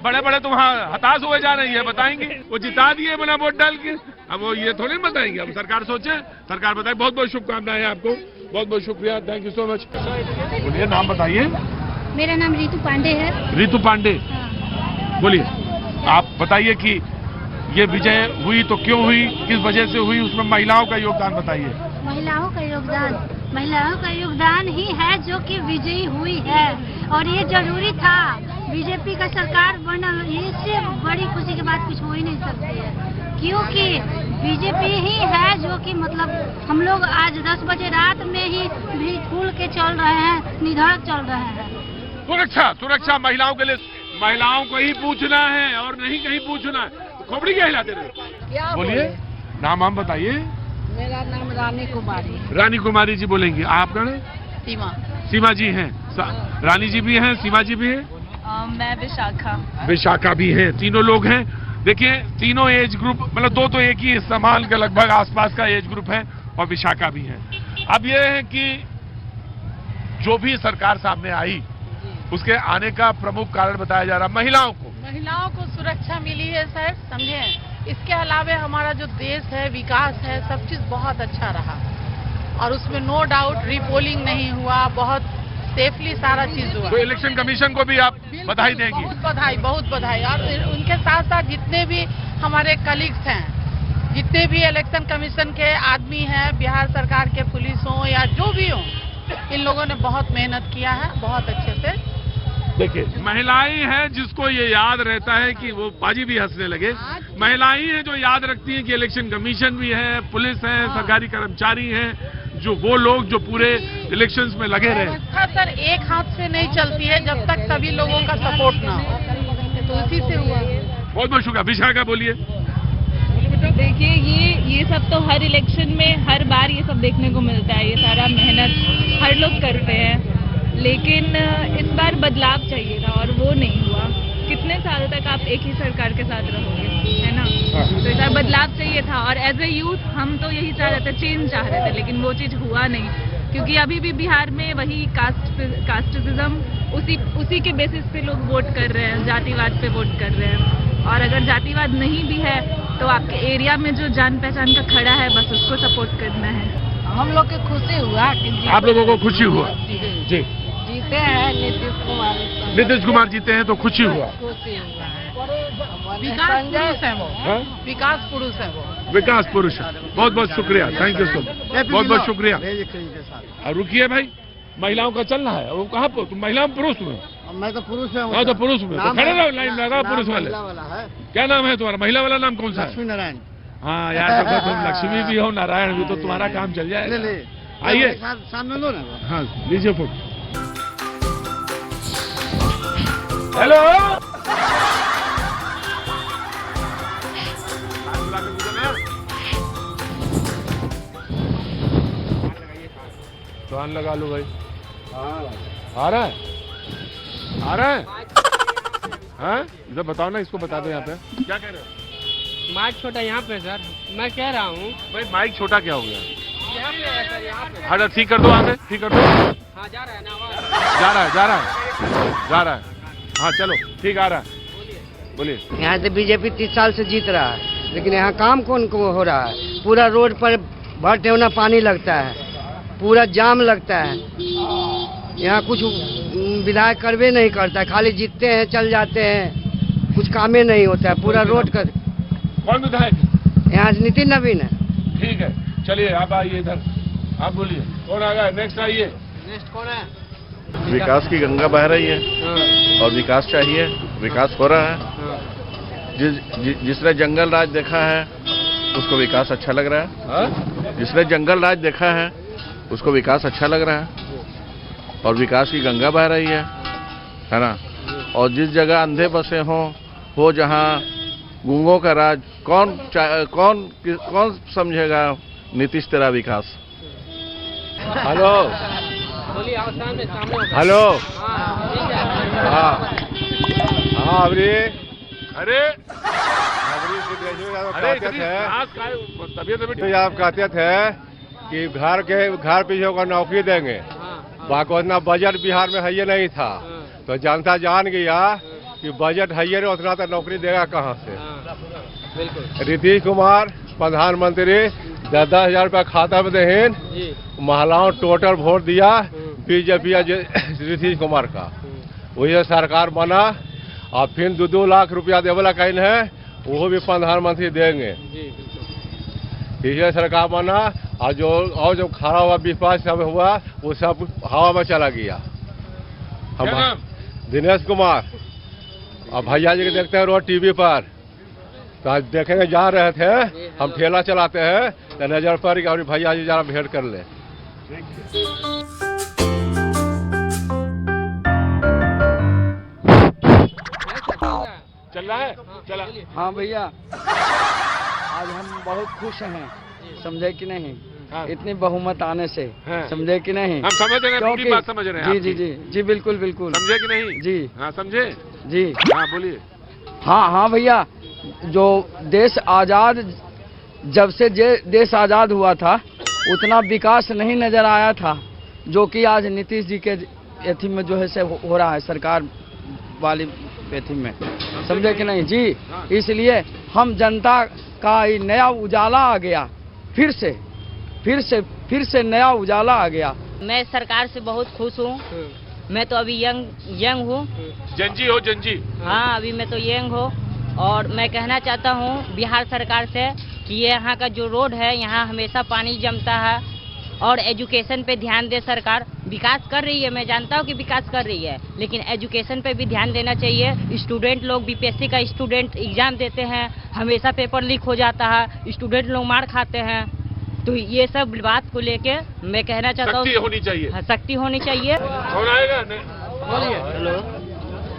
बड़े बड़े तुम हताश हुए जा रही है, बताएंगे। वो जिता दिए बिना वोट डाल के, अब वो ये थोड़ी बताएंगे। अब सरकार सोचे, सरकार बताए। बहुत बहुत शुभकामनाएं आपको, बहुत बहुत शुक्रिया, थैंक यू सो मच। बोलिए, नाम बताइए। मेरा नाम रितु पांडे है। रितु पांडे, बोलिए। आप बताइए कि ये विजय हुई तो क्यों हुई, किस वजह से हुई, उसमें महिलाओं का योगदान बताइए। महिलाओं का योगदान ही है जो कि विजयी हुई है और ये जरूरी था। बीजेपी का सरकार बना, इससे बड़ी खुशी की बात कुछ हो ही नहीं सकती है, क्योंकि बीजेपी ही है जो कि मतलब हम लोग आज 10 बजे रात में ही भी खुल के चल रहे हैं, निधड़क चल रहे हैं। सुरक्षा, सुरक्षा महिलाओं के लिए, महिलाओं को ही पूछना है और नहीं कहीं पूछना है। खोपड़ी क्या हिलाते रहे? बोलिए, नाम हम बताइए। मेरा नाम रानी कुमारी। रानी कुमारी जी बोलेंगी। आपका नाम? सीमा। सीमा जी हैं। रानी जी भी हैं, सीमा जी भी हैं। मैं विशाखा। विशाखा भी हैं, तीनों लोग हैं। देखिए, तीनों एज ग्रुप, मतलब दो तो एक ही समान के लगभग आसपास का एज ग्रुप है और विशाखा भी है। अब ये है कि जो भी सरकार सामने आई उसके आने का प्रमुख कारण बताया जा रहा महिलाओं को सुरक्षा मिली है सर, समझे। इसके अलावा हमारा जो देश है, विकास है, सब चीज बहुत अच्छा रहा और उसमें नो डाउट रीपोलिंग नहीं हुआ, बहुत सेफली सारा चीज हुआ। तो इलेक्शन कमीशन को भी आप बधाई देंगी? बहुत बधाई। और उनके साथ साथ जितने भी हमारे कलीग्स हैं, जितने भी इलेक्शन कमीशन के आदमी हैं, बिहार सरकार के पुलिस हो या जो भी हो, इन लोगों ने बहुत मेहनत किया है, बहुत अच्छे से। देखिए, महिलाएं हैं जिसको ये याद रहता है कि वो बाजी भी हंसने लगे। महिलाएं हैं जो याद रखती हैं कि इलेक्शन कमीशन भी है, पुलिस है, सरकारी कर्मचारी हैं, जो वो लोग जो पूरे इलेक्शंस में लगे रहे। सर, एक हाथ से नहीं चलती है जब तक सभी लोगों का सपोर्ट ना हो, तो इसी से हुआ। बहुत बहुत शुक्रिया। विशाखा बोलिए। देखिए, ये सब तो हर इलेक्शन में हर बार ये सब देखने को मिलता है। ये सारा मेहनत हर लोग करते हैं, लेकिन इस बार बदलाव चाहिए था और वो नहीं हुआ। कितने साल तक आप एक ही सरकार के साथ रहोगे, है ना? तो इस बार बदलाव चाहिए था और एज ए यूथ हम तो यही चाह रहे थे, चेंज चाह रहे थे, लेकिन वो चीज़ हुआ नहीं, क्योंकि अभी भी बिहार में वही कास्टिज्म, उसी के बेसिस पे लोग वोट कर रहे हैं, जातिवाद पे वोट कर रहे हैं। और अगर जातिवाद नहीं भी है तो आपके एरिया में जो जान पहचान का खड़ा है, बस उसको सपोर्ट करना है। हम लोग को खुशी हुआ कि आप लोगों को खुशी हुआ? जी, जीते हैं नीतीश कुमार। नीतीश कुमार जीते हैं तो खुशी हुआ। खुशी हुआ है। विकास पुरुष है वो। हाँ? विकास पुरुष है वो। विकास पुरुष। बहुत बहुत शुक्रिया, थैंक यू सो मच, बहुत बहुत शुक्रिया। और रुकिए भाई, महिलाओं का चलना है। वो कहाँ पर तुम महिला पुरुष में? मैं तो पुरुष हूँ। हाँ तो पुरुष में तो खड़े रहो, लाइन लगा पुरुष वाले। क्या नाम है तुम्हारा? महिला वाला नाम कौन सा है? लक्ष्मी नारायण। हाँ यार, देखो तुम लक्ष्मी भी हो, नारायण भी, तो तुम्हारा काम चल जाएगा। आइए सामने लो ना। हाँ लीजिए फोटो। हेलो, कान लगा लो भाई। आ रहा है, आ रहा है। हाँ इधर बताओ ना, इसको बता दो यहाँ पे क्या कह रहे हो। माइक छोटा यहाँ पे सर, मैं कह रहा हूँ भाई माइक छोटा क्या हो गया? यहाँ पे है सर, यहाँ पे। हाँ ठीक कर दो, आगे ठीक कर दो। हाँ जा रहा है ना आवाज? जा रहा है, जा रहा है, जा रहा है। हाँ चलो ठीक, आ रहा है, बोलिए। यहाँ से बीजेपी 30 साल से जीत रहा है, लेकिन यहाँ काम कौन को हो रहा है? पूरा रोड पर भर ठेवना पानी लगता है, पूरा जाम लगता है। यहाँ कुछ विधायक करवे नहीं करता है, खाली जीतते हैं चल जाते हैं, कुछ कामे नहीं होता है। पूरा रोड कर। कौन विधायक? यहाँ से नितिन नवीन है। ठीक है, चलिए आप आइए इधर, आप बोलिए कौन आ गया नेक्स्ट। आइए, नेक्स्ट कौन है? विकास की गंगा बह रही है और विकास चाहिए, विकास हो रहा है। जिसने जंगल राज देखा है उसको विकास अच्छा लग रहा है। जिसने जंगल राज देखा है उसको विकास अच्छा लग रहा है और विकास की गंगा बह रही है ना। और जिस जगह अंधे बसे हों, वो जहाँ गूंगों का राज, कौन समझेगा नीतीश तेरा विकास। हेलो बोलिए, आओ सामने हेलो। हाँ हाँ अबरी, अरे तबीयत आप कहते थे कि घर पीछे को नौकरी देंगे, बाकी उतना बजट बिहार में है ये नहीं था, तो जनता जान गया कि बजट है ये, उतना तो नौकरी देगा कहाँ से। नीतीश कुमार प्रधानमंत्री 10,000 रुपया खाता में देन, महिलाओं टोटल वोट दिया बीजेपी नीतीश कुमार का, वही सरकार बना। और फिर 2-2 लाख रुपया देवला कहीं है, वो भी प्रधानमंत्री देंगे। ये सरकार बना और जो खड़ा हुआ विपक्ष सब हुआ वो सब हवा में चला गया। हम दिनेश कुमार और भैया जी के देखते हैं रोज टीवी पर, तो आज देखेंगे जा रहे थे, हम ठेला चलाते हैं तो नजर पर और भैया जी जरा भेंट कर ले। चल रहा है, चला। हाँ भैया, आज हम बहुत खुश हैं, समझे कि नहीं। हाँ। इतनी बहुमत आने से, हाँ। समझे कि नहीं। हम समझ रहे हैं, पूरी बात समझ रहे हैं। जी जी जी जी, बिल्कुल बिल्कुल। समझे कि नहीं? जी हाँ समझे जी। हाँ बोलिए। हाँ हाँ भैया, जो देश आजाद, जब से देश आजाद हुआ था उतना विकास नहीं नजर आया था, जो कि आज नीतीश जी के एथी में जो है से हो रहा है, सरकार वाली एथी में, समझे कि नहीं जी। इसलिए हम जनता का ये नया उजाला आ गया, फिर से नया उजाला आ गया। मैं सरकार से बहुत खुश हूँ। मैं तो अभी यंग हूँ। जंजी हो, जंजी। हाँ अभी मैं तो यंग हूँ, और मैं कहना चाहता हूँ बिहार सरकार से कि ये यहाँ का जो रोड है, यहाँ हमेशा पानी जमता है, और एजुकेशन पे ध्यान दे सरकार। विकास कर रही है, मैं जानता हूँ कि विकास कर रही है, लेकिन एजुकेशन पे भी ध्यान देना चाहिए। स्टूडेंट लोग, बीपीएससी का स्टूडेंट एग्जाम देते हैं, हमेशा पेपर लीक हो जाता है, स्टूडेंट लोग मार खाते हैं। तो ये सब बात को लेके मैं कहना चाहता हूँ, सख्ती होनी चाहिए। हाँ, सख्ती होनी चाहिए। कौन आएगा? बोलिए। हेलो,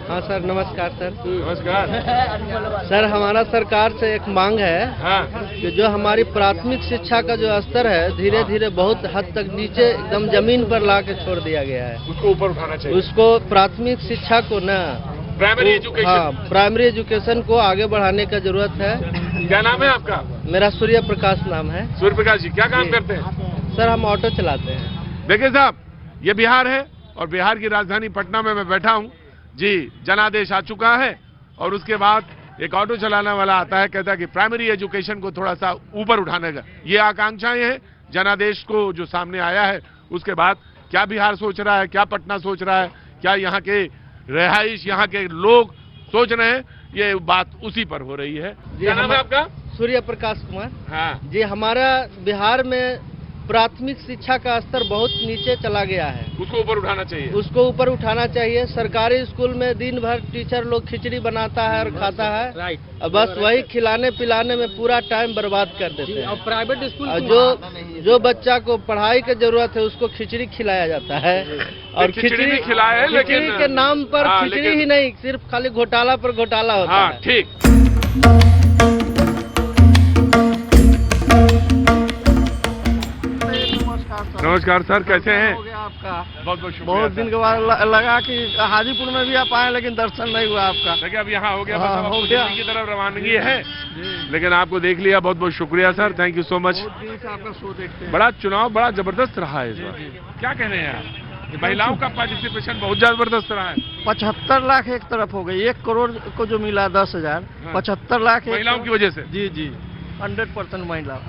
हाँ सर नमस्कार। सर नमस्कार। सर हमारा सरकार से एक मांग है, हाँ। कि जो हमारी प्राथमिक शिक्षा का जो स्तर है धीरे धीरे बहुत हद तक नीचे एकदम जमीन पर ला के छोड़ दिया गया है, उसको ऊपर उठाना चाहिए। उसको प्राथमिक शिक्षा को ना, प्राइमरी एजुकेशन, हाँ प्राइमरी एजुकेशन को आगे बढ़ाने का जरूरत है। क्या नाम है आपका? मेरा सूर्य प्रकाश नाम है। सूर्य प्रकाश जी, क्या काम करते हैं? सर हम ऑटो चलाते हैं। देखिए साहब, ये बिहार है और बिहार की राजधानी पटना में मैं बैठा हूँ जी। जनादेश आ चुका है और उसके बाद एक ऑटो चलाने वाला आता है, कहता है कि प्राइमरी एजुकेशन को थोड़ा सा ऊपर उठाने का ये आकांक्षाएं हैं। जनादेश को जो सामने आया है उसके बाद क्या बिहार सोच रहा है, क्या पटना सोच रहा है, क्या यहाँ के रहाइश, यहाँ के लोग सोच रहे हैं, ये बात उसी पर हो रही है। क्या नाम है आपका? सूर्य प्रकाश कुमार। हाँ जी, हमारा बिहार में प्राथमिक शिक्षा का स्तर बहुत नीचे चला गया है, उसको ऊपर उठाना चाहिए। उसको ऊपर उठाना चाहिए। सरकारी स्कूल में दिन भर टीचर लोग खिचड़ी बनाता है और खाता है, और बस वही खिलाने पिलाने में पूरा टाइम बर्बाद कर देते हैं। और प्राइवेट स्कूल जो बच्चा को पढ़ाई की जरूरत है उसको खिचड़ी खिलाया जाता है, और खिचड़ी खिलाए, खिचड़ी के नाम पर खिचड़ी ही नहीं, सिर्फ खाली घोटाला पर घोटाला होता है। ठीक। नमस्कार सर, कैसे हैं? हो गया आपका? बहुत बहुत शुक्रिया। बहुत दिन के बाद लगा कि हाजीपुर में भी आप आए, लेकिन दर्शन नहीं हुआ आपका। देखिए अब यहाँ हो गया, हाँ, बस हो अब गया। दिल्ली की तरफ रवानगी है, लेकिन आपको देख लिया, बहुत बहुत शुक्रिया sir, thank you so much. आपका शो देखते हैं। बड़ा चुनाव बड़ा जबरदस्त रहा है इस बार, क्या कहने हैं आप? महिलाओं का पार्टिसिपेशन बहुत जबरदस्त रहा है। 75 लाख एक तरफ हो गई, 1 करोड़ को जो मिला 10,000, 75 लाख महिलाओं की वजह से। जी जी, 100% महिला।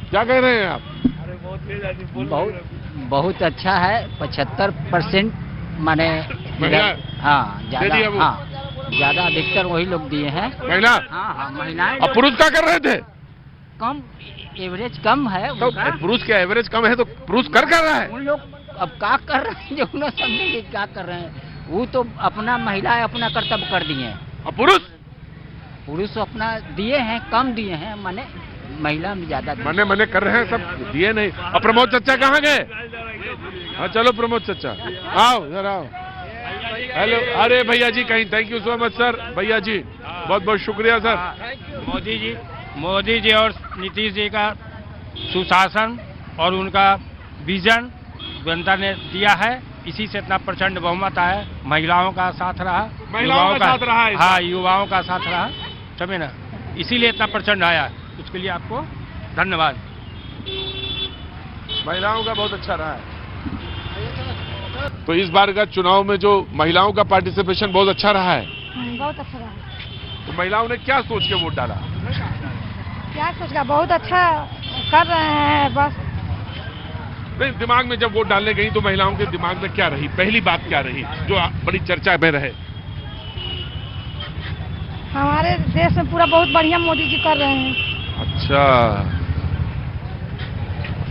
क्या कह रहे हैं आप? बहुत अच्छा है। 75% माने महिला? हाँ दे दिया ज्यादा, वो? हाँ ज्यादा अधिकतर वही लोग दिए हैं। महिला? हाँ महिलाएं। अब पुरुष क्या कर रहे थे? कम एवरेज कम है तो उनका। पुरुष का एवरेज कम है तो पुरुष कर रहा है। उन लोग अब क्या कर रहे हैं, जो लोग समझेंगे क्या कर रहे हैं। वो तो अपना महिलाएं अपना कर्तव्य कर दिए हैं। अब पुरुष अपना दिए हैं, कम दिए हैं, माने महिला में ज्यादा मने कर रहे हैं, सब दिए नहीं। अब प्रमोद चचा कहाँ गए? हाँ चलो प्रमोद चचा आओ, इधर आओ। हेलो, अरे भैया जी कहीं, thank you so much sir, भैया जी बहुत बहुत शुक्रिया सर। मोदी जी और नीतीश जी का सुशासन और उनका विजन जनता ने दिया है, इसी से इतना प्रचंड बहुमत आया। महिलाओं का साथ रहा, महिलाओं का साथ रहा है, हाँ युवाओं का साथ रहा, समझे ना, इसीलिए इतना प्रचंड आया। उसके लिए आपको धन्यवाद। महिलाओं का बहुत अच्छा रहा है। तो इस बार का चुनाव में जो महिलाओं का पार्टिसिपेशन बहुत अच्छा रहा है। बहुत अच्छा रहा। तो महिलाओं ने क्या सोच के वोट डाला? क्या सोचेगा, बहुत अच्छा कर रहे हैं बस। नहीं, दिमाग में जब वोट डालने गई तो महिलाओं के दिमाग में क्या रही, पहली बात क्या रही जो बड़ी चर्चा में रहे? हमारे देश में पूरा बहुत बढ़िया मोदी जी कर रहे हैं। अच्छा,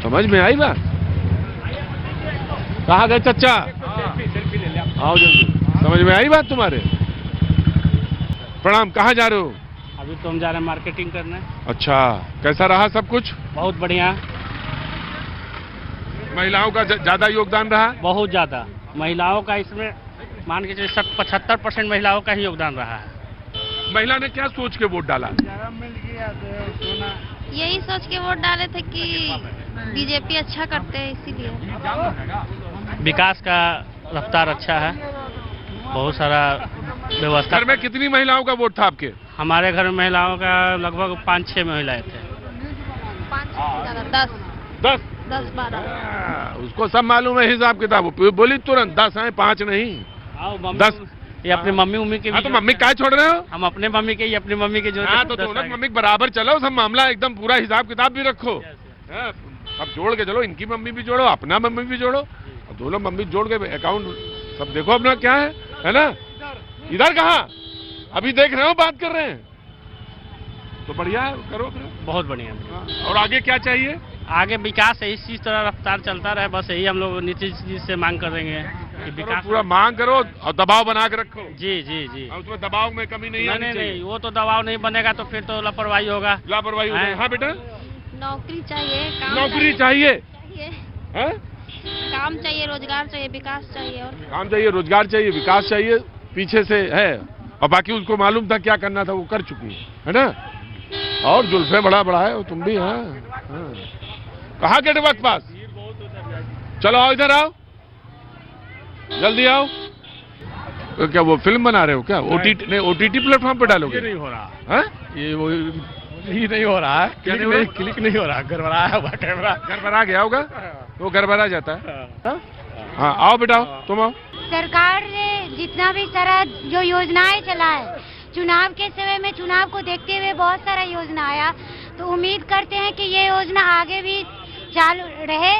समझ में आई बात? कहाँ गए चचा? आओ जल्दी, समझ में आई बात तुम्हारे? प्रणाम, कहाँ जा रहे हो? अभी तो हम जा रहे हैं मार्केटिंग करने। अच्छा, कैसा रहा सब कुछ? बहुत बढ़िया। महिलाओं का ज्यादा योगदान रहा? बहुत ज्यादा महिलाओं का, इसमें मान के चलिए 75% महिलाओं का ही योगदान रहा है। महिला ने क्या सोच के वोट डाला? यही सोच के वोट डाले थे कि बीजेपी अच्छा करते हैं, इसीलिए। विकास का रफ्तार अच्छा है, बहुत सारा व्यवस्था। घर में कितनी महिलाओं का वोट था आपके? हमारे घर में महिलाओं का लगभग 5-6 महिलाएं थे। 10-12। उसको सब मालूम है हिसाब किताब, बोली तुरंत 10 हैं, 5 नहीं। 10 ये अपनी मम्मी उम्मी के। हाँ तो मम्मी क्या छोड़ रहे हो? हम अपने मम्मी के, ये अपनी मम्मी के जो। हाँ तो दोनों मम्मी बराबर चलो, सब मामला एकदम पूरा हिसाब किताब भी रखो। अब जोड़ के चलो, इनकी मम्मी भी जोड़ो, अपना मम्मी भी जोड़ो, दोनों मम्मी जोड़ के अकाउंट सब देखो अपना क्या है ना? इधर कहाँ, अभी देख रहे हो, बात कर रहे हैं तो बढ़िया है, करो बहुत बढ़िया। और आगे क्या चाहिए? आगे विकास है, इसी तरह रफ्तार चलता रहे, बस यही हम लोग नीतीश जी से मांग करेंगे कि विकास पूरा मांग करो और दबाव बना के रखो। जी जी जी, उसमें दबाव में कमी नहीं आनी चाहिए। नहीं, वो तो दबाव नहीं बनेगा तो फिर तो लापरवाही होगा। लापरवाही होगा। हाँ बेटा, नौकरी चाहिए, नौकरी चाहिए, काम चाहिए, रोजगार चाहिए, विकास चाहिए। और काम चाहिए, रोजगार चाहिए, विकास चाहिए, पीछे से है, और बाकी उसको मालूम था क्या करना था, वो कर चुकी है ना? और जुल्फे बड़ा है तुम भी। हाँ कहाँ के वक्त पास? चलो आओ, इधर आओ, जल्दी आओ। तो क्या वो फिल्म बना रहे हो क्या? OTT प्लेटफॉर्म पे डालोगे? नहीं हो रहा है ये, वो ही नहीं हो रहा है, क्लिक नहीं हो रहा, गड़बड़ाया हुआ कैमरा, गड़बड़ा गया होगा, वो गड़बड़ा जाता है। हाँ आओ बेटा, तुम आओ। सरकार ने जितना भी सारा जो योजनाएं चलाए, चुनाव के समय में चुनाव को देखते हुए बहुत सारा योजना आया, तो उम्मीद करते हैं कि ये योजना आगे भी चालू रहे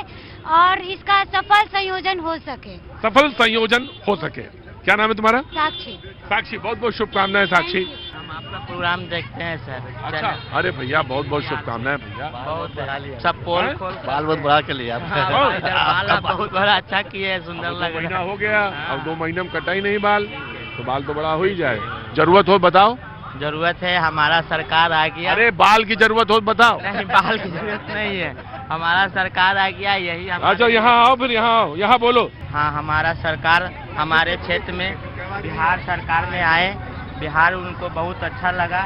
और इसका सफल संयोजन हो सके। सफल संयोजन हो सके। क्या नाम है तुम्हारा? साक्षी। साक्षी, बहुत बहुत शुभकामनाएं साक्षी। हम आपका प्रोग्राम देखते हैं सर। अच्छा, अरे भैया बहुत बहुत शुभकामनाएं भैया। बहुत सब पोल खोल बाल बहुत बड़ा कर लिया बाल बहुत बड़ा अच्छा किए, सुंदर लग रहा महीना हो गया, अब 2 महीने में कटा ही नहीं बाल, तो बाल तो बड़ा हो ही जाए। जरूरत हो बताओ। जरूरत है, हमारा सरकार आ गया। अरे बाल की जरूरत हो बताओ। नहीं, बाल की जरूरत नहीं है, हमारा सरकार आ गया, यही। अच्छा यहाँ आओ, फिर यहाँ आओ, यहाँ बोलो। हाँ, हमारा सरकार हमारे क्षेत्र में बिहार सरकार में आए, बिहार उनको बहुत अच्छा लगा,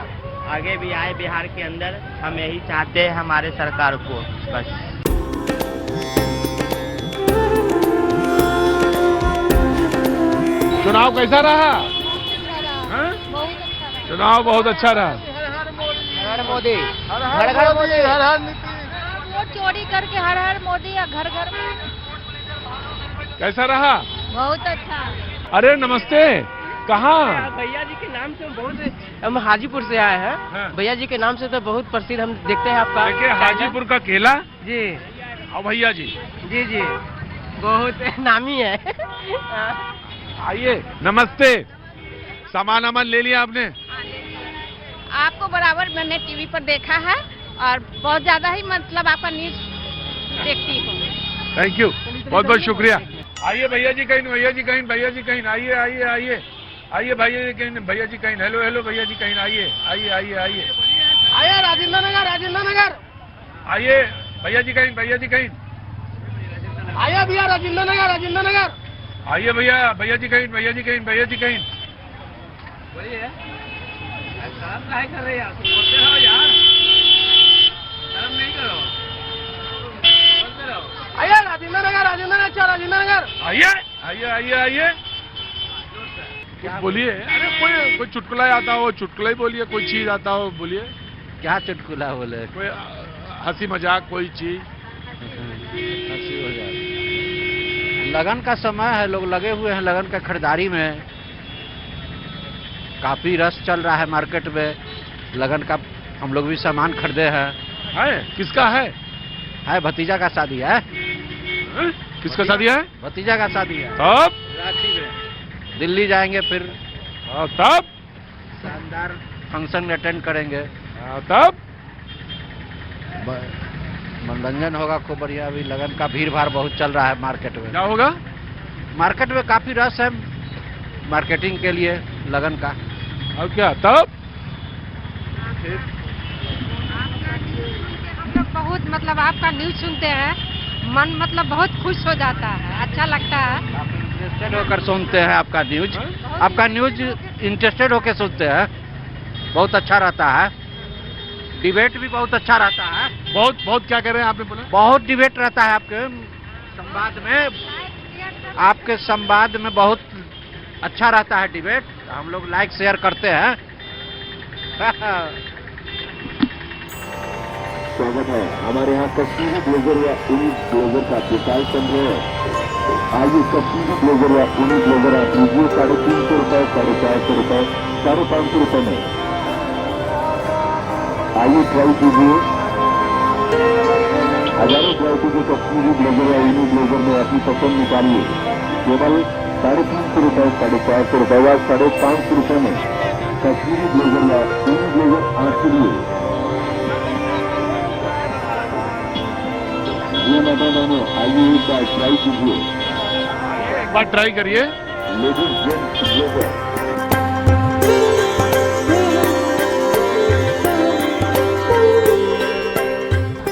आगे भी आए बिहार के अंदर। हम यही चाहते हैं हमारे सरकार को, बस। चुनाव कैसा रहा? चुनाव बहुत अच्छा रहा। हर मोदी, घर घर मोदी, हर हर नीतीश। वोट चोरी करके हर हर मोदी या घर घर। कैसा रहा? बहुत अच्छा। अरे नमस्ते, कहाँ? भैया जी के नाम से हम हाजीपुर से आए हैं। भैया जी के नाम से तो बहुत प्रसिद्ध हम देखते हैं आपका। देखिए हाजीपुर का केला जी। और भैया जी जी बहुत नामी है। आइए, नमस्ते। सामान अमान ले लिया आपने? आपको बराबर मैंने टीवी पर देखा है और बहुत ज्यादा ही मतलब आपका न्यूज देखती हूँ। थैंक यू, बहुत बहुत शुक्रिया। आइए भैया जी कहीं, भैया जी कहीं, भैया जी कहीं, आइए आइए आइए आइए भैया जी कहीं, भैया जी कहीं। हेलो हेलो भैया जी कहीं, आइए आइए आइए आइए आइए राजेंद्र नगर, राजेंद्र नगर। आइए भैया जी कहीं, भैया जी कहीं। आइए भैया राजेंद्र नगर, राजेंद्र नगर। आइए भैया, भैया जी कहीं, भैया जी कहीं, भैया जी कहीं। बोलिए क्या कर रहे हैं आप? बोलते रहो यार, शर्म नहीं करो, बोलते रहो। आइए राजेंद्र नगर, राजेंद्र नगर, अच्छा राजेंद्र नगर। आइए आइए आइए आइए, कुछ बोलिए। अरे कोई चुटकुला आता हो, चुटकुला ही बोलिए। कोई चीज आता हो बोलिए। क्या चुटकुला बोले? कोई हंसी मजाक कोई चीज। हंसी हो जाए। लगन का समय है, लोग लगे हुए हैं लगन का खरीदारी में। काफी रश चल रहा है मार्केट में लगन का। हम लोग भी सामान खरीदे हैं। किसका है? भतीजा का शादी है। किसका शादी है? भतीजा का शादी है। तब रांची में दिल्ली जाएंगे, फिर तब शानदार फंक्शन अटेंड करेंगे। तब मनोरंजन होगा खूब बढ़िया। अभी लगन का भीड़ भाड़ बहुत चल रहा है मार्केट में। क्या होगा? मार्केट में काफी रश है मार्केटिंग के लिए लगन का। और क्या तब? बहुत मतलब आपका न्यूज सुनते हैं, मन मतलब बहुत खुश हो जाता है, अच्छा लगता है। इंटरेस्टेड होकर सुनते हैं आपका न्यूज। आपका न्यूज इंटरेस्टेड होकर सुनते हैं, बहुत अच्छा रहता है। डिबेट भी बहुत अच्छा रहता है। बहुत बहुत क्या कह रहे हैं आपने बोला? बहुत डिबेट रहता है आपके संवाद में। आपके संवाद में बहुत अच्छा रहता है डिबेट। हम लोग लाइक शेयर करते हैं। स्वागत है। हमारे यहाँ कश्मीरी ब्लेजर या ऊनी ब्लेजर का विशाल संग्रह है। आइए कश्मीरी ब्लेजर या ऊनी ब्लेजर आप लीजिए 350 रुपए, 450 रुपए, 550 रुपए में। आइए ट्राई कीजिए। हजारों ट्राई कीजिए कश्मीरी ब्लेजर या ऊनी ब्लेजर में अपनी पसंद निकालिए। केवल 350 रुपए, 450 रुपए या 550 रुपए में कश्मीरी ब्लेजर या ऊनी ब्लेजर आपके लिए। ये मैंने आइए एक बार ट्राई कीजिए। एक बार ट्राई करिए। Ladies gents blazer.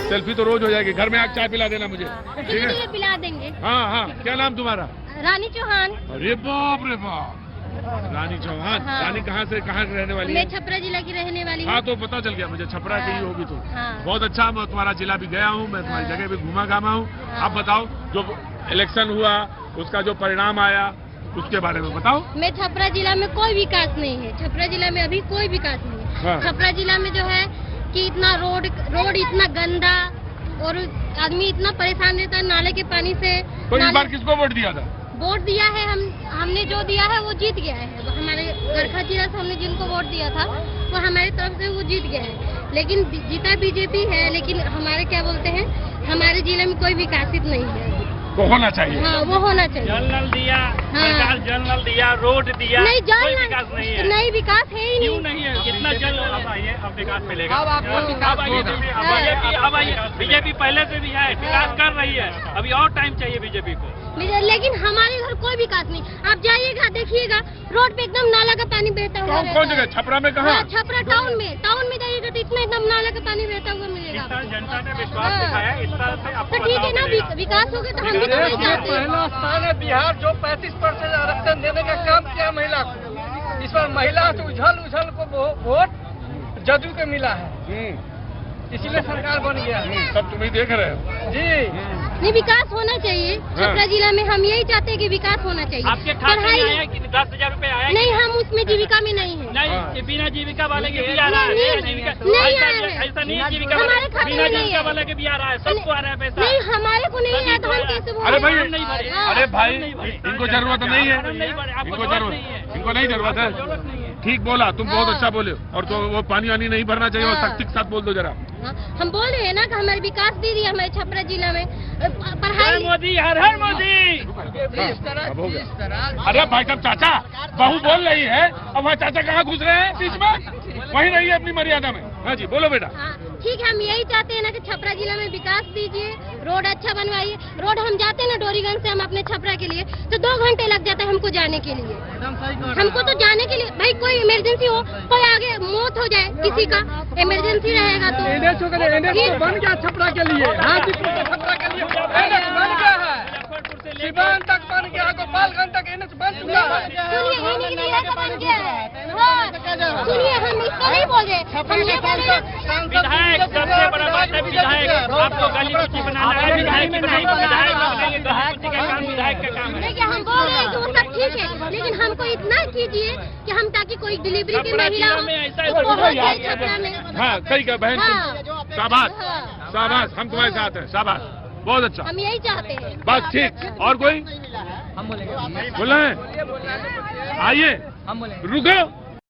सेल्फी तो रोज हो जाएगी। घर में आग चाय पिला देना मुझे, ठीक है? पिला देंगे। हाँ हाँ, क्या नाम तुम्हारा? रानी चौहान। अरे बाप रे बाप, रानी चौहान। हाँ। रानी कहाँ से कहाँ रहने वाली है? मैं छपरा जिला की रहने वाली हूँ। हाँ तो पता चल गया मुझे, छपरा की ही होगी तो। हाँ। बहुत अच्छा, मैं तुम्हारा जिला भी गया हूँ, मैं तुम्हारी जगह भी घूमा घामा हूँ। आप बताओ, जो इलेक्शन हुआ उसका जो परिणाम आया उसके बारे में बताओ। मैं छपरा जिला में कोई विकास नहीं है। छपरा जिला में अभी कोई विकास नहीं है। हाँ। छपरा जिला में जो है कि इतना रोड इतना गंदा और आदमी इतना परेशान रहता है नाले के पानी से। तो इस बार किसको वोट दिया था? वोट दिया है हमने जो दिया है वो जीत गया है। हमारे गरखा जिला से हमने जिनको वोट दिया था वो हमारी तरफ से वो जीत गया है। लेकिन जीता बीजेपी है, लेकिन हमारे क्या बोलते हैं, हमारे जिले में कोई विकसित नहीं है। वो होना चाहिए। हाँ वो होना चाहिए। जल नल दिया, हाँ। सरकार जल नल दिया, रोड दिया, नहीं जल कोई नल विकास नहीं है। नहीं, विकास है ही क्यों नहीं है? कितना जल अब आइए, अब विकास मिलेगा। अब आपको विकास होगा। अब आइए, बीजेपी पहले से भी है, विकास कर रही है, अभी और टाइम चाहिए बीजेपी को। लेकिन हमारे घर कोई विकास नहीं। आप जाइएगा देखिएगा, रोड पे एकदम नाला का पानी बहता हुआ रहता कौन है। जगह? छपरा में कहाँ? हाँ, छपरा टाउन में जाइएगा तो इतना एकदम नाला का पानी बहता हुआ मिलेगा। जनता ने विश्वास दिखाया, इस तरह से आपको तो ठीक है ना, विकास होगा तो हम भी तो वही चाहते हैं। पहला स्थान है बिहार, जो 35% आरक्षण देने का काम किया महिला को। इस बार महिला से उछल को वोट जदयू के मिला है, इसीलिए सरकार बन गया है। सब तुम ही देख रहे हो जी। नहीं, विकास होना चाहिए। छपरा जिला में हम यही चाहते हैं कि विकास होना चाहिए। आपके खाते में आया कि 10,000 रुपए आया? नहीं, हम उसमें जीविका में नहीं है। नहीं, ये बिना जीविका वाले के भी आ रहा है। नहीं आया है। ऐसा नहीं है, जीविका हमारे खाते बिना में नहीं जीविका है। वाले के भी आ रहा है, सबको आ रहा है पैसा। नहीं, हमारे को नहीं है तो हम कैसे बोलें? अरे भाई, हाँ। अरे भाई, इनको जरूरत नहीं है, इनको नहीं जरूरत है। ठीक बोला, तुम बहुत अच्छा बोले। और तो वो पानी वानी नहीं भरना चाहिए, और सख्ती के साथ बोल दो जरा। हाँ, हम बोल रहे हैं ना कि हमारे विकास दीदी हमारे छपरा जिला में पढ़ाई। मोदी, हर हर मोदी। अब हो गया। अरे भाई साहब, चाचा बहू बोल रही है, अब वहाँ चाचा कहाँ घुस रहे हैं बीच में? वही रही है अपनी मर्यादा में। हाँ जी, बोलो बेटा। हाँ, ठीक है, हम यही चाहते हैं ना कि छपरा जिला में विकास दीजिए, रोड अच्छा बनवाइए। रोड हम जाते हैं ना डोरीगंज से हम अपने छपरा के लिए तो 2 घंटे लग जाता है हमको जाने के लिए। हमको तो जाने के लिए भाई कोई इमरजेंसी हो, कोई आगे मौत हो जाए किसी का, इमरजेंसी रहेगा तो बन गया छपरा के लिए। हाजीपुर से छपरा के लिए NH बन गया है, सिवान तक बन गया, गोपालगंज तक NH बन चुका है। सुनिए, इन्हीं की वजह से बन गया है। हाँ, सुनिए, हम इसको नहीं बोल रहे, हम ये बोल रहे हैं विधायक सबसे बड़ा बात है। विधायक आपको गली कुची बनाना है, विधायक की नहीं, विधायक का काम है। देखिए, हम बोल रहे हैं कि वो सब ठीक है, लेकिन हमको इतना कीजिए कि हम ताकि कोई डिलीवरी की महिला हो तो पहुंच जाए छपरा में। हाँ, सही कहा बहन, हाँ। शाबाश शाबाश, हम तुम्हारे साथ हैं, शाबाश, बहुत अच्छा। हम यही चाहते हैं। बस ठीक। और कोई हम बोलेंगे, बोला है? आइए, हम बोलेंगे। रुको।